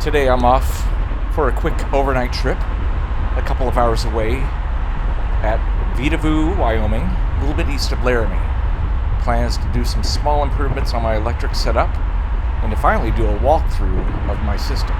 Today I'm off for a quick overnight trip, a couple of hours away at Vidavoo, Wyoming, a little bit east of Laramie. Plans to do some small improvements on my electric setup and to finally do a walkthrough of my system.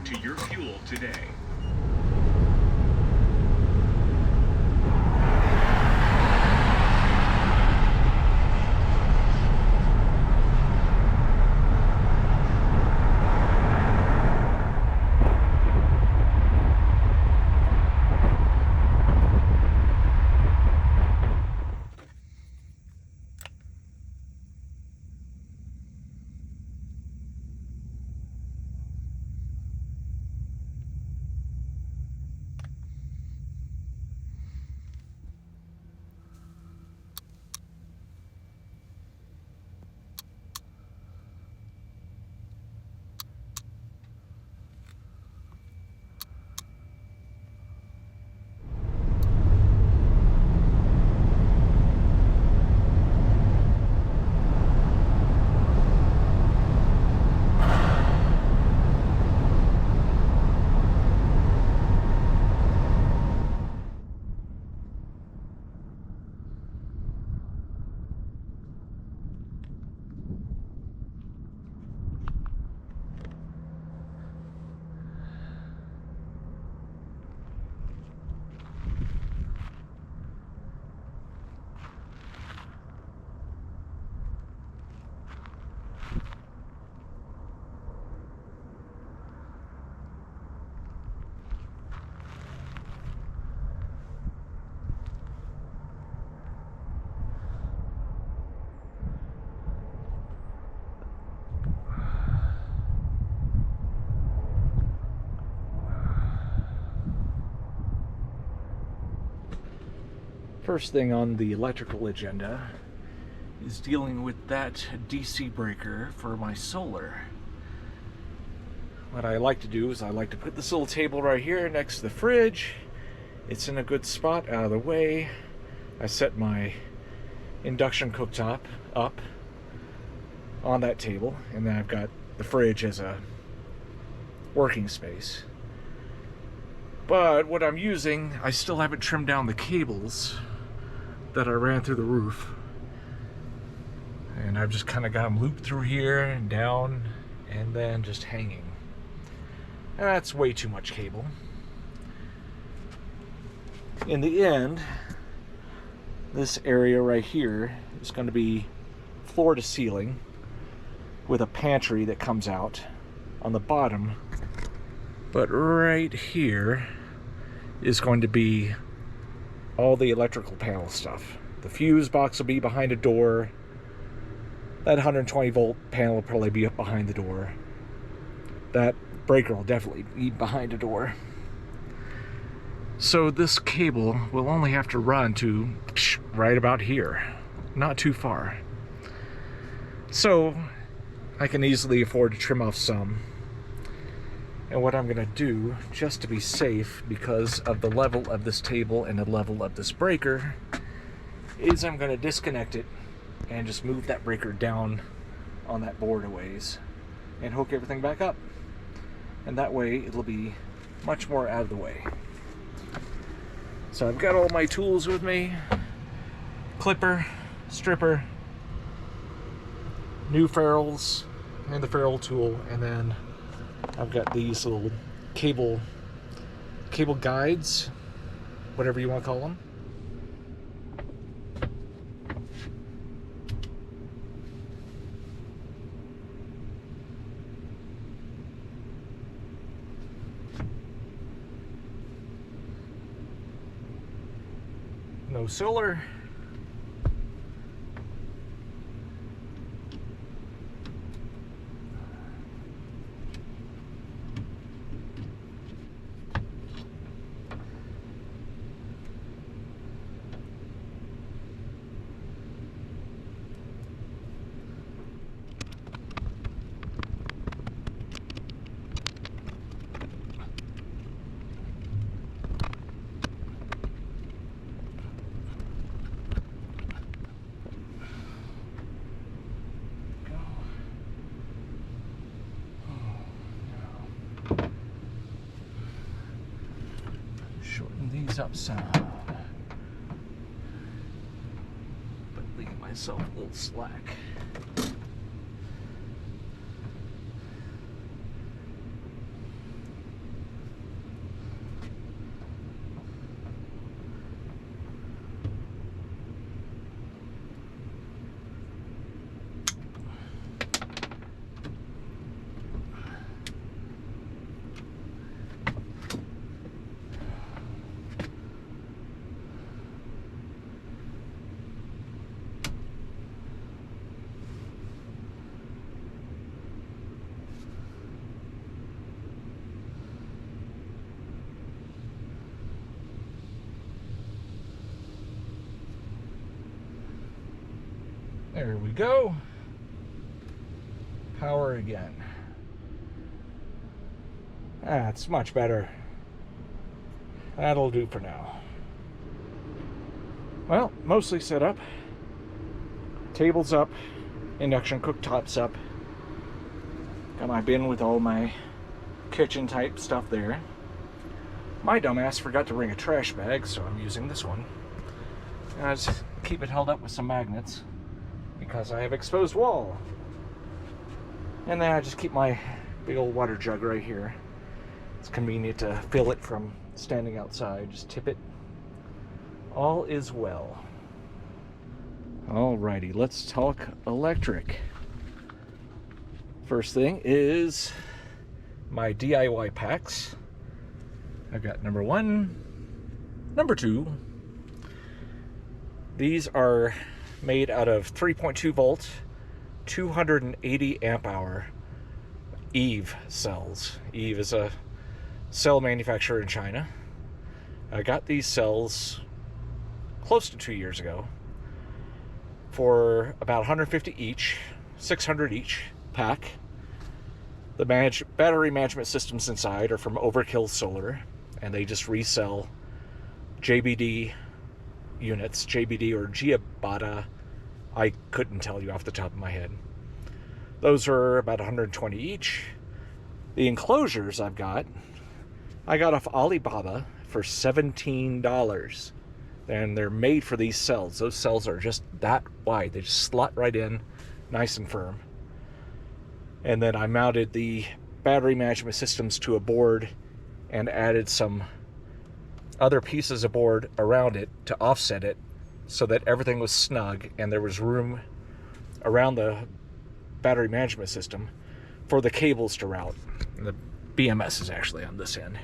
To your fuel today. First thing on the electrical agenda is dealing with that DC breaker for my solar. What I like to do is I like to put this little table right here next to the fridge. It's in a good spot, out of the way. I set my induction cooktop up on that table, and then I've got the fridge as a working space. But what I'm using, I still haven't trimmed down the cables that I ran through the roof, and I've just kind of got them looped through here and down and then just hanging. That's way too much cable. In the end, this area right here is going to be floor to ceiling with a pantry that comes out on the bottom, but right here is going to be all the electrical panel stuff. The fuse box will be behind a door. That 120 volt panel will probably be up behind the door. That breaker will definitely be behind a door. So this cable will only have to run to right about here, not too far. So I can easily afford to trim off some. And what I'm going to do, just to be safe, because of the level of this table and the level of this breaker, is I'm going to disconnect it and just move that breaker down on that board a ways and hook everything back up. And that way it'll be much more out of the way. So I've got all my tools with me. Clipper, stripper, new ferrules, and the ferrule tool, and then I've got these little cable cable guides, whatever you want to call them. No solar. Shorten these up some, but leave myself a little slack. There we go. Power again. That's much better. That'll do for now. Well, mostly set up. Table's up. Induction cooktop's up. Got my bin with all my kitchen type stuff there. My dumbass forgot to bring a trash bag, so I'm using this one. And I just keep it held up with some magnets because I have exposed wall. And then I just keep my big old water jug right here. It's convenient to fill it from standing outside. Just tip it. All is well. Alrighty, let's talk electric. First thing is my DIY packs. I've got number 1, number 2. These are made out of 3.2 volt, 280 amp hour Eve cells. Eve is a cell manufacturer in China. I got these cells close to 2 years ago for about 150 each, 600 each pack. The battery management systems inside are from Overkill Solar, and they just resell JBD units, JBD or Giabata. I couldn't tell you off the top of my head. Those are about 120 each. The enclosures I got off Alibaba for $17. And they're made for these cells. Those cells are just that wide. They just slot right in, nice and firm. And then I mounted the battery management systems to a board and added some other pieces of board around it to offset it so that everything was snug and there was room around the battery management system for the cables to route. And the BMS is actually on this end.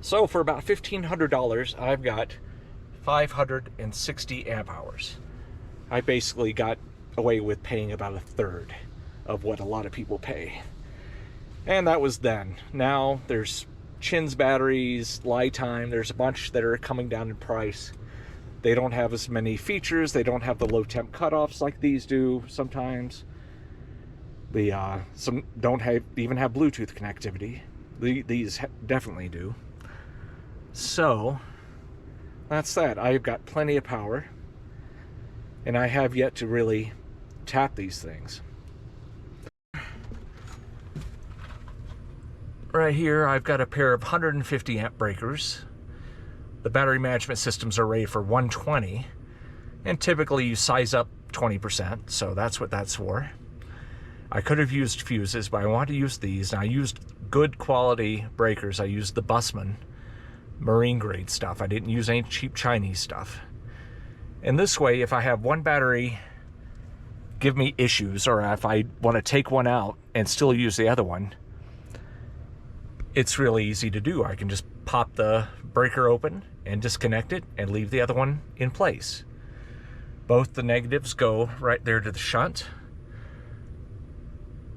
So for about $1,500, I've got 560 amp hours. I basically got away with paying about a third of what a lot of people pay. And that was then. Now there's Chin's batteries, Lifetime, there's a bunch that are coming down in price. They don't have as many features, they don't have the low temp cutoffs like these do sometimes. Some don't even have Bluetooth connectivity. These definitely do. So that's that. I've got plenty of power, and I have yet to really tap these things. Right here I've got a pair of 150 amp breakers. The battery management systems are rated for 120, and typically you size up 20%, so that's what that's for. I could have used fuses, but I want to use these, and I used good quality breakers. I used the Bussmann marine grade stuff. I didn't use any cheap Chinese stuff. And this way, if I have one battery give me issues, or if I want to take one out and still use the other one, it's really easy to do. I can just pop the breaker open and disconnect it and leave the other one in place. Both the negatives go right there to the shunt.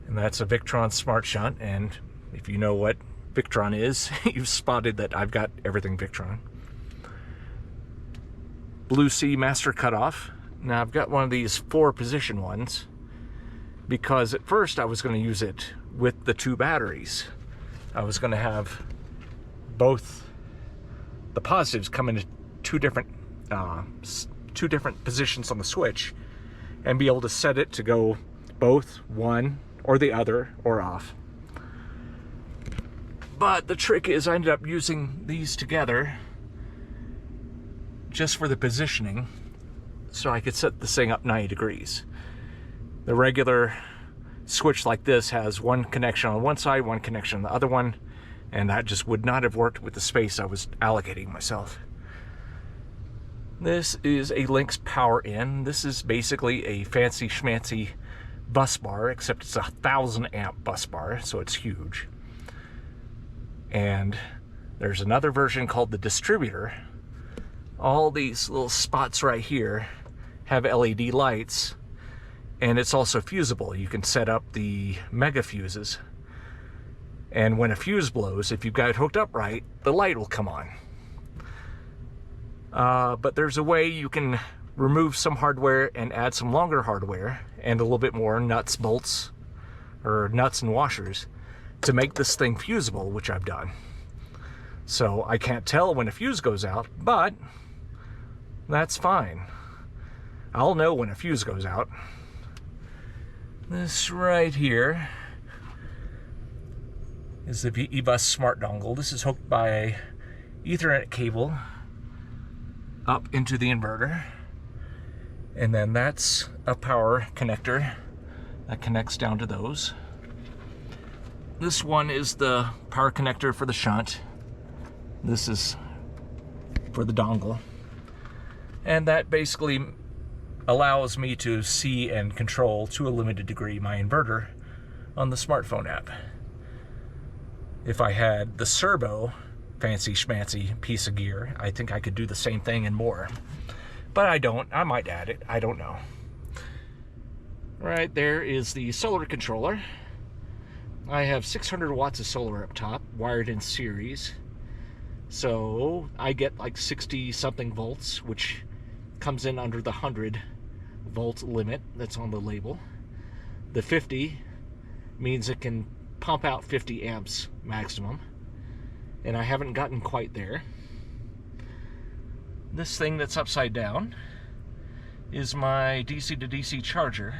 And that's a Victron Smart Shunt, and if you know what Victron is, you've spotted that I've got everything Victron. Blue Sea Master Cutoff. Now I've got one of these 4-position ones because at first I was going to use it with the 2 batteries. I was going to have both the positives come into two different positions on the switch and be able to set it to go both one or the other or off. But the trick is I ended up using these together just for the positioning, so I could set this thing up 90 degrees. The regular switch like this has one connection on one side, one connection on the other one, and that just would not have worked with the space I was allocating myself. This is a Lynx Power In. This is basically a fancy schmancy bus bar, except it's a 1,000 amp bus bar, so it's huge. And there's another version called the Distributor. All these little spots right here have LED lights, and it's also fusible. You can set up the mega fuses, and when a fuse blows, if you've got it hooked up right, the light will come on. But there's a way you can remove some hardware and add some longer hardware and a little bit more nuts, bolts, or nuts and washers to make this thing fusible, which I've done. So I can't tell when a fuse goes out, but that's fine. I'll know when a fuse goes out. This right here is the eBus Smart Dongle. This is hooked by a Ethernet cable up into the inverter. And then that's a power connector that connects down to those. This one is the power connector for the shunt. This is for the dongle. And that basically allows me to see and control, to a limited degree, my inverter on the smartphone app. If I had the Serbo fancy schmancy piece of gear, I think I could do the same thing and more. But I don't. I might add it. I don't know. Right there is the solar controller. I have 600 watts of solar up top, wired in series. So I get like 60 something volts, which comes in under the 100 volt limit that's on the label. The 50 means it can pump out 50 amps maximum, and I haven't gotten quite there. This thing that's upside down is my DC to DC charger.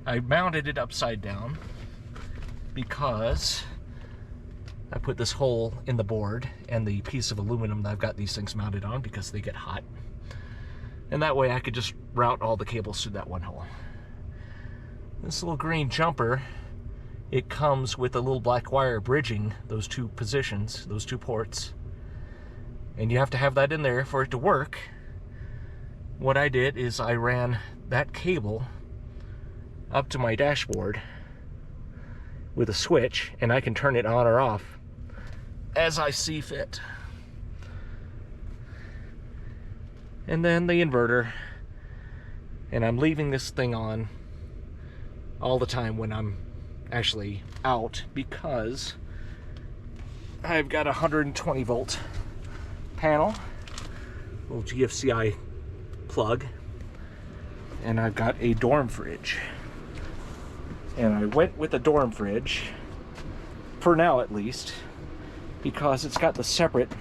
I mounted it upside down because I put this hole in the board and the piece of aluminum that I've got these things mounted on because they get hot. And that way I could just route all the cables through that one hole. This little green jumper, it comes with a little black wire bridging those 2 positions, those 2 ports. And you have to have that in there for it to work. What I did is I ran that cable up to my dashboard with a switch, and I can turn it on or off as I see fit. And then the inverter, and I'm leaving this thing on all the time when I'm actually out because I've got a 120 volt panel, little GFCI plug, and I've got a dorm fridge. And I went with the dorm fridge, for now at least, because it's got the separate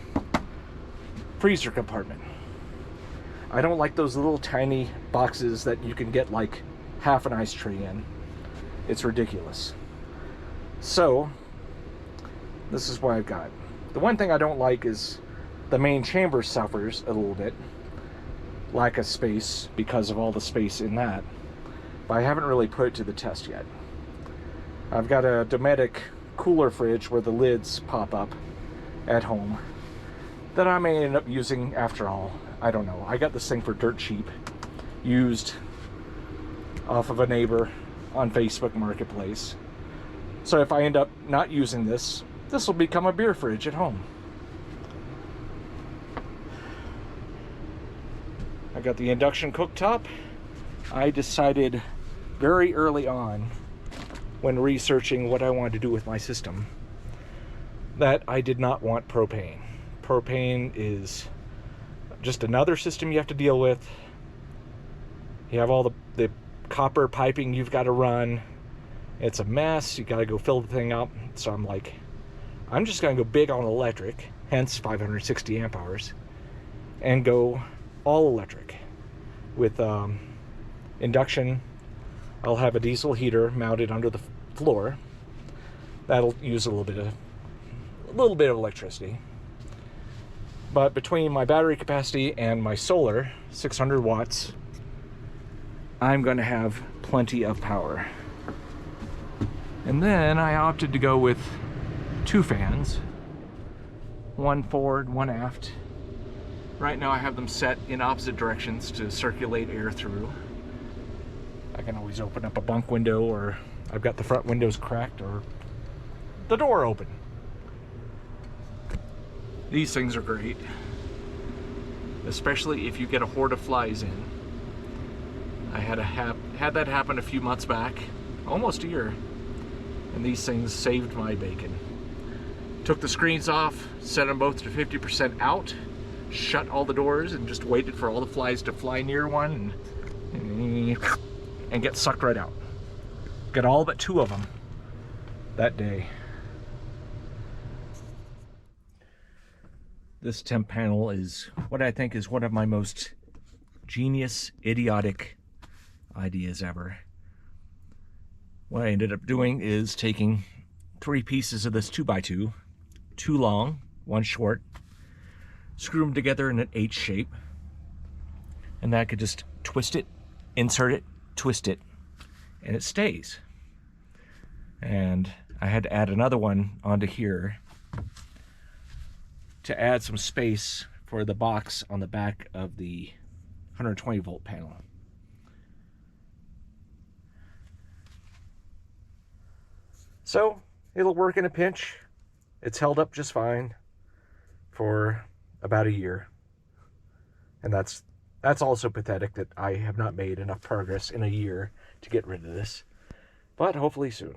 freezer compartment. I don't like those little tiny boxes that you can get like half an ice tray in. It's ridiculous. So, this is what I've got. The one thing I don't like is the main chamber suffers a little bit. Lack of space because of all the space in that. But I haven't really put it to the test yet. I've got a Dometic cooler fridge where the lids pop up at home that I may end up using after all. I don't know. I got this thing for dirt cheap, used off of a neighbor on Facebook Marketplace. So if I end up not using this, this will become a beer fridge at home. I got the induction cooktop. I decided very early on, when researching what I wanted to do with my system, that I did not want propane. Propane is just another system you have to deal with. You have all the copper piping you've got to run. It's a mess. You got to go fill the thing up. So I'm like, I'm just going to go big on electric, hence 560 amp hours, and go all electric. With induction, I'll have a diesel heater mounted under the floor. That'll use a little bit of electricity. But between my battery capacity and my solar, 600 watts, I'm going to have plenty of power. And then I opted to go with 2 fans, one forward, one aft. Right now I have them set in opposite directions to circulate air through. I can always open up a bunk window, or I've got the front windows cracked, or the door open. These things are great, especially if you get a horde of flies in. I had that happen a few months back, almost a year, and these things saved my bacon. Took the screens off, set them both to 50% out, shut all the doors, and just waited for all the flies to fly near one and get sucked right out. Got all but 2 of them that day. This temp panel is what I think is one of my most genius, idiotic ideas ever. What I ended up doing is taking 3 pieces of this 2x2, 2 long, 1 short, screw them together in an H shape, and then I could just twist it, insert it, twist it, and it stays. And I had to add another one onto here to add some space for the box on the back of the 120 volt panel. So it'll work in a pinch. It's held up just fine for about a year. And that's also pathetic that I have not made enough progress in a year to get rid of this. But hopefully soon.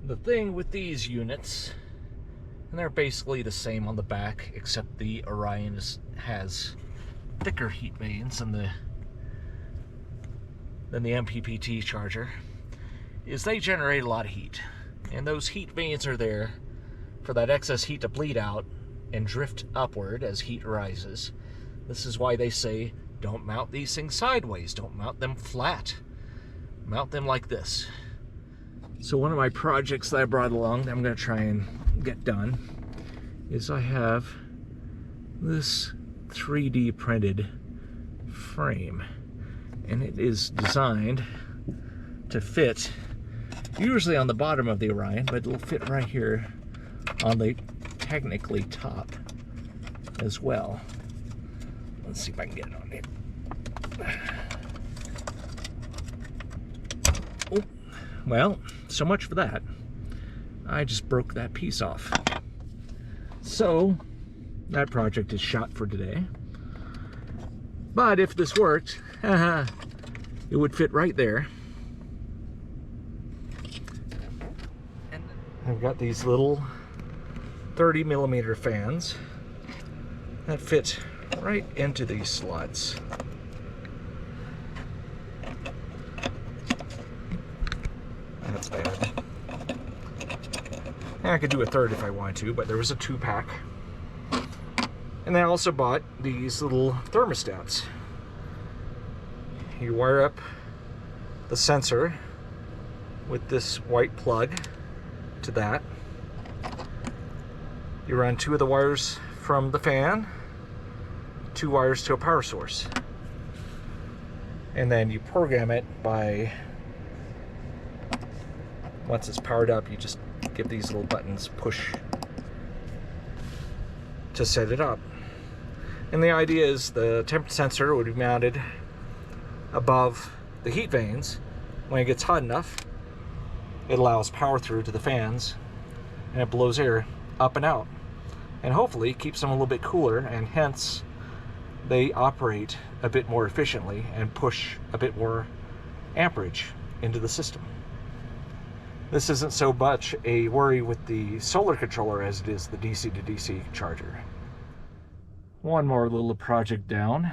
The thing with these units, and they're basically the same on the back, except the Orion has thicker heat vanes than the MPPT charger, is they generate a lot of heat. And those heat vanes are there for that excess heat to bleed out and drift upward as heat rises. This is why they say, don't mount these things sideways, don't mount them flat. Mount them like this. So one of my projects that I brought along that I'm going to try and get done is I have this 3D printed frame, and it is designed to fit usually on the bottom of the Orion, but it'll fit right here on the technically top as well. Let's see if I can get it on here. Oh, well, so much for that. I just broke that piece off. So that project is shot for today. But if this worked, it would fit right there. And I've got these little 30mm fans that fit right into these slots. That's bad. And I could do a third if I wanted to, but there was a 2-pack. And I also bought these little thermostats. You wire up the sensor with this white plug to that. You run 2 of the wires from the fan 2 wires to a power source. And then you program it by, once it's powered up, you just give these little buttons push to set it up. And the idea is the temperature sensor would be mounted above the heat vanes. When it gets hot enough, it allows power through to the fans, and it blows air up and out, and hopefully keeps them a little bit cooler, and hence they operate a bit more efficiently and push a bit more amperage into the system. This isn't so much a worry with the solar controller as it is the DC to DC charger. One more little project down.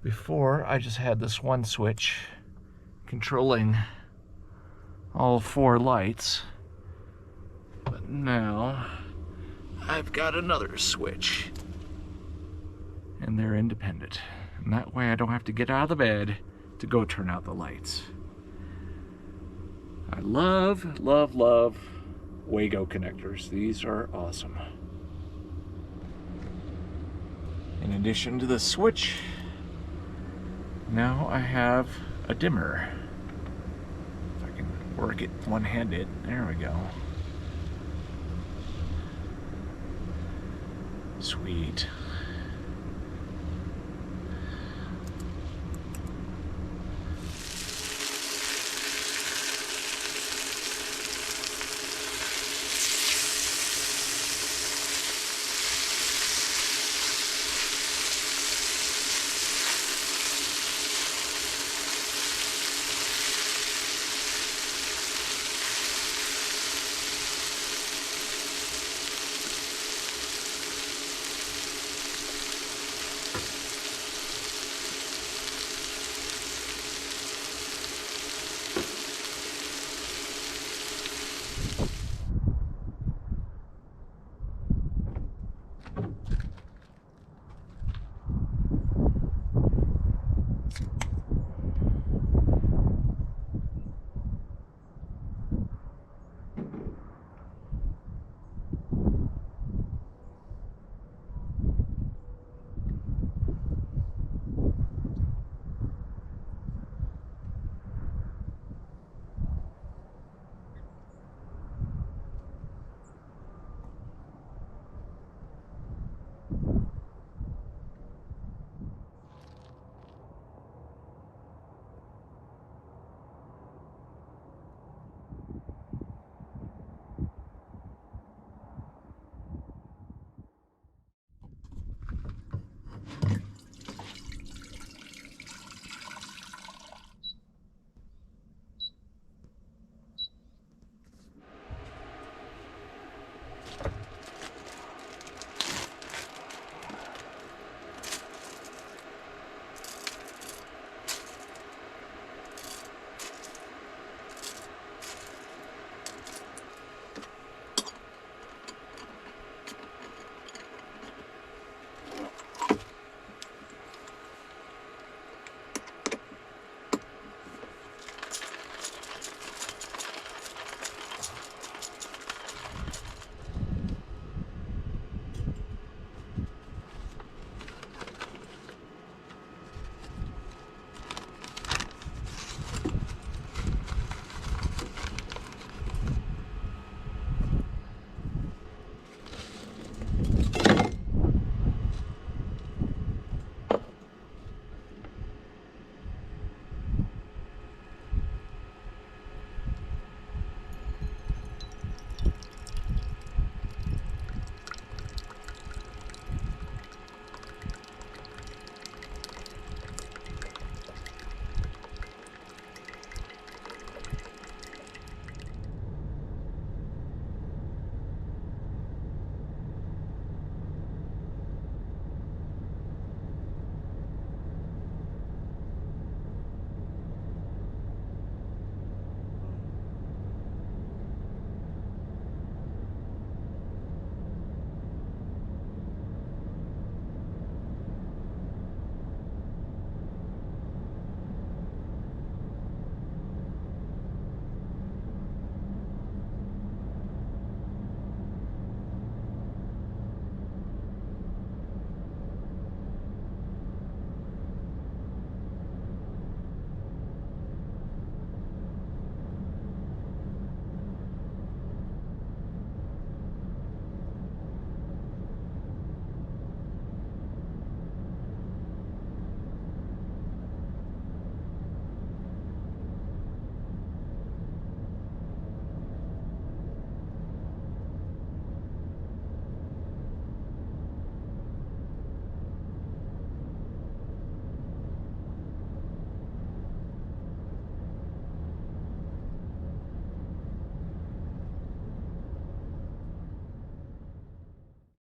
Before, I just had this one switch controlling all 4 lights, but now I've got another switch, and they're independent, and that way I don't have to get out of the bed to go turn out the lights. I love, love, love Wago connectors. These are awesome. In addition to the switch, now I have a dimmer. If I can work it one-handed, there we go. Sweet.